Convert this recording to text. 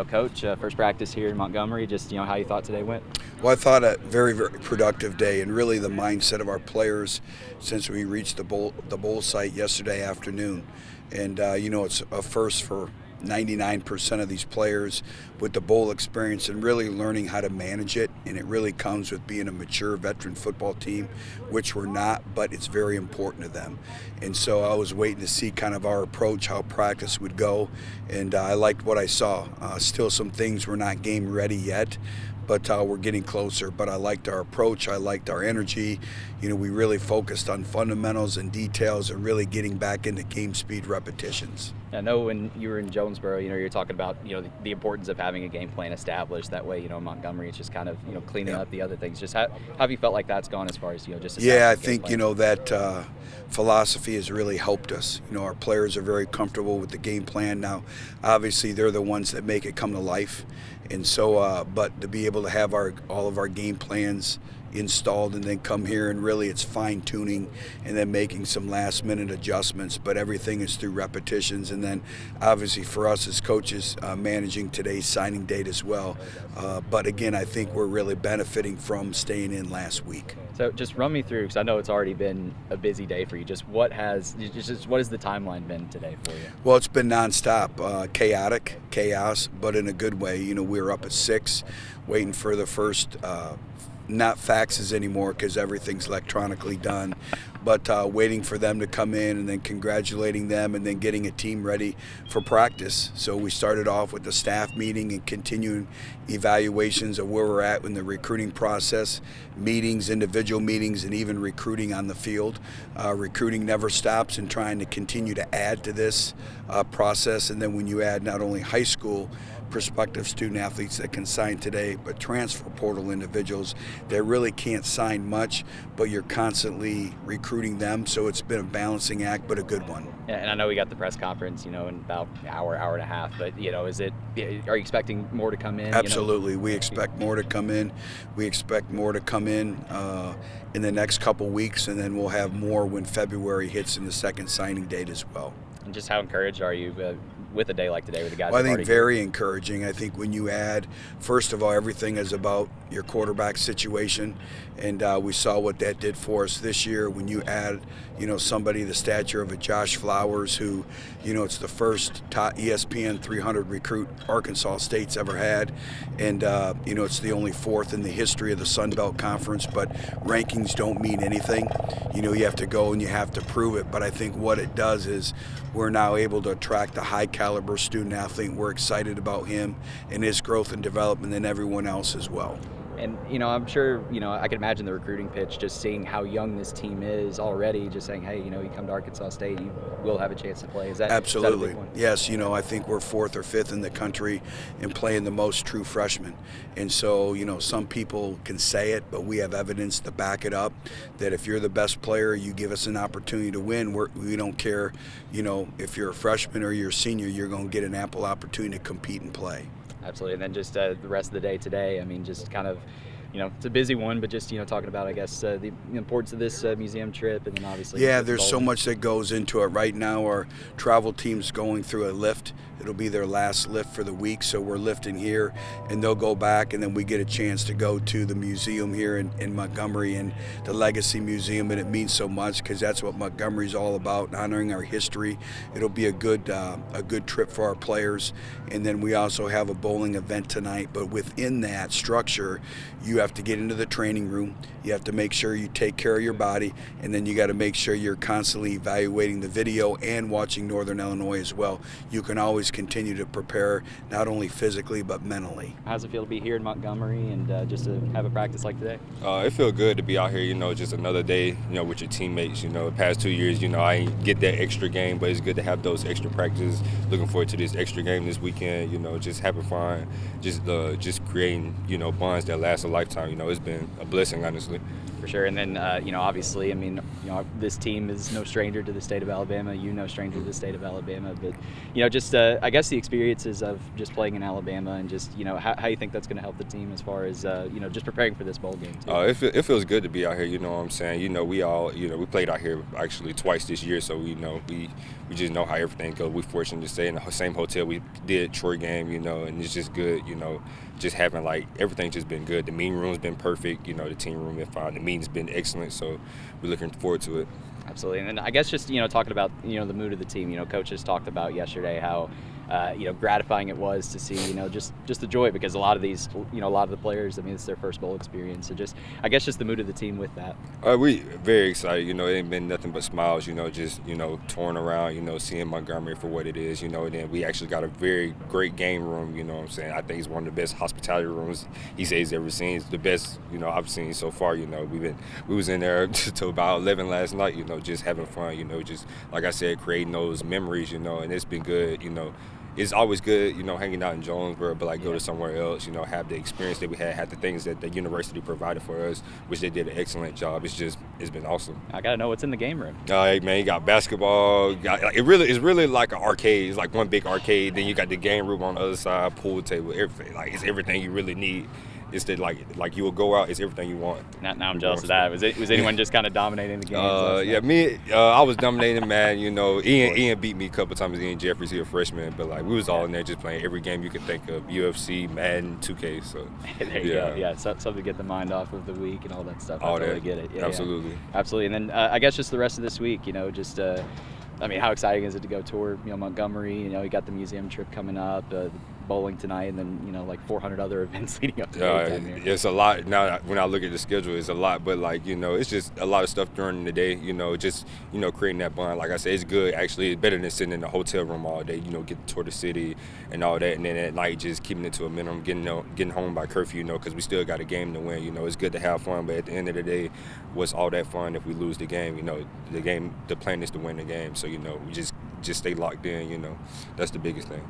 Coach, first practice here in Montgomery, just, how you thought today went? Well, I thought a very, very productive day, and really the mindset of our players since we reached the bowl site yesterday afternoon. And, it's a first for 99% of these players with the bowl experience and really learning how to manage it. And it really comes with being a mature veteran football team, which we're not, but it's very important to them. And so I was waiting to see kind of our approach, how practice would go, and I liked what I saw. Still some things we're not game ready yet, but we're getting closer. But I liked our approach. I liked our energy. We really focused on fundamentals and details and really getting back into game speed repetitions. I know when you were in Jonesboro, you're talking about, the importance of having a game plan established. That way, in Montgomery, it's just kind of, cleaning up the other things. Just how have you felt like that's gone as far as, just Yeah, I think, that philosophy has really helped us. Our players are very comfortable with the game plan. Now, obviously, they're the ones that make it come to life. And so, but to be able to have all of our game plans installed and then come here and really it's fine-tuning and then making some last-minute adjustments, but everything is through repetitions. And then obviously for us as coaches, managing today's signing date as well. But again, I think we're really benefiting from staying in last week. So just run me through, because I know it's already been a busy day for you. What has the timeline been today for you? Well, it's been nonstop, chaos, but in a good way. We were up at 6, waiting for the first, not faxes anymore because everything's electronically done, but waiting for them to come in and then congratulating them and then getting a team ready for practice. So we started off with the staff meeting and continuing evaluations of where we're at in the recruiting process, meetings, individual meetings, and even recruiting on the field. Recruiting never stops and trying to continue to add to this process. And then when you add not only high school prospective student athletes that can sign today, but transfer portal individuals that really can't sign much, but you're constantly recruiting them. So it's been a balancing act, but a good one. Yeah, and I know we got the press conference, in about an hour and a half, but, are you expecting more to come in? Absolutely. We expect more to come in. We expect more to come in the next couple weeks, and then we'll have more when February hits in the second signing date as well. And just how encouraged are you with a day like today with the guys? Well, I think very encouraging. I think when you add, first of all, everything is about your quarterback situation, and we saw what that did for us this year. When you add, somebody the stature of a Josh Flowers, who, it's the first top ESPN 300 recruit Arkansas State's ever had, and it's the only fourth in the history of the Sun Belt Conference. But rankings don't mean anything. You have to go and you have to prove it. But I think what it does is we're now able to attract a high caliber student athlete. We're excited about him and his growth and development, and everyone else as well. And, I'm sure, I can imagine the recruiting pitch, just seeing how young this team is already, just saying, hey, you come to Arkansas State, you will have a chance to play. Is that absolutely? Is that a big one? Yes, I think we're 4th or 5th in the country in playing the most true freshmen. And so, some people can say it, but we have evidence to back it up, that if you're the best player, you give us an opportunity to win. We don't care, if you're a freshman or you're a senior, you're going to get an ample opportunity to compete and play. Absolutely. And then just the rest of the day today, just kind of, it's a busy one, but just, talking about, I guess, the importance of this museum trip, and then obviously. Yeah, there's so much that goes into it. Right now, our travel team's going through a lift. It'll be their last lift for the week, so we're lifting here, and they'll go back, and then we get a chance to go to the museum here in Montgomery, and the Legacy Museum, and it means so much because that's what Montgomery's all about, honoring our history. It'll be a good trip for our players, and then we also have a bowling event tonight. But within that structure, you have to get into the training room. You have to make sure you take care of your body, and then you got to make sure you're constantly evaluating the video and watching Northern Illinois as well. You can always continue to prepare, not only physically but mentally. How does it feel to be here in Montgomery and just to have a practice like today? It feels good to be out here, just another day, with your teammates. The past 2 years, I ain't get that extra game, but it's good to have those extra practices. Looking forward to this extra game this weekend, just having fun, just creating, bonds that last a lifetime. It's been a blessing, honestly. For sure. And then, obviously, you know, this team is no stranger to the state of Alabama. You no stranger to the state of Alabama. But, you know, just I guess the experiences of just playing in Alabama and just, you know, how you think that's going to help the team as far as, you know, just preparing for this bowl game, too. It feels good to be out here, you know what I'm saying? You know, we played out here actually twice this year, so we know we just know how everything goes. We're fortunate to stay in the same hotel we did Troy game, you know, and it's just good, you know, just having, like, everything's just been good. The meeting room's been perfect, you know, the team room been fine. The meeting's been excellent, so we're looking forward to it. Absolutely. And then I guess just, you know, talking about, you know, the mood of the team, you know, coaches talked about yesterday how, you know, gratifying it was to see, you know, just the joy, because a lot of these, you know, a lot of the players, I mean, it's their first bowl experience. So just, I guess, just the mood of the team with that. We very excited, you know, it ain't been nothing but smiles, you know, just, you know, touring around, you know, seeing Montgomery for what it is, you know, and then we actually got a very great game room, you know what I'm saying? I think it's one of the best hospitality rooms he says he's ever seen. It's the best, you know, I've seen so far, you know. We was in there till about 11 last night, you know, just having fun, you know, just, like I said, creating those memories, you know, and it's been good, you know. It's always good, you know, hanging out in Jonesboro, but, like, go to somewhere else, you know, have the experience that we had the things that the university provided for us, which they did an excellent job. It's been awesome. I got to know what's in the game room. Man, you got basketball. It's really like an arcade. It's like one big arcade. Then you got the game room on the other side, pool table, everything. Like, it's everything you really need. It's that, like you will go out, it's everything you want. Now I'm jealous of that. Was anyone just kind of dominating the game? I was dominating, man. You know, Ian beat me a couple times. Ian Jeffries, he a freshman, but, like, we was all in there just playing every game you could think of, UFC, Madden, 2K. So there you go. Yeah, something to get the mind off of the week and all that stuff. All I totally that. get it. Yeah, Absolutely. Absolutely. And then I guess just the rest of this week, you know, just I mean, how exciting is it to go tour, you know, Montgomery? You know, you got the museum trip coming up, bowling tonight, and then, you know, like 400 other events leading up to the It's a lot. Now, when I look at the schedule, it's a lot. But, like, you know, it's just a lot of stuff during the day, you know, just, you know, creating that bond. Like I said, it's good. Actually, it's better than sitting in the hotel room all day, you know, get to tour the city and all that. And then at night, just keeping it to a minimum, getting home by curfew, you know, because we still got a game to win. You know, it's good to have fun. But at the end of the day, what's all that fun if we lose the game? You know, the plan is to win the game. So, you know, we just stay locked in, you know. That's the biggest thing.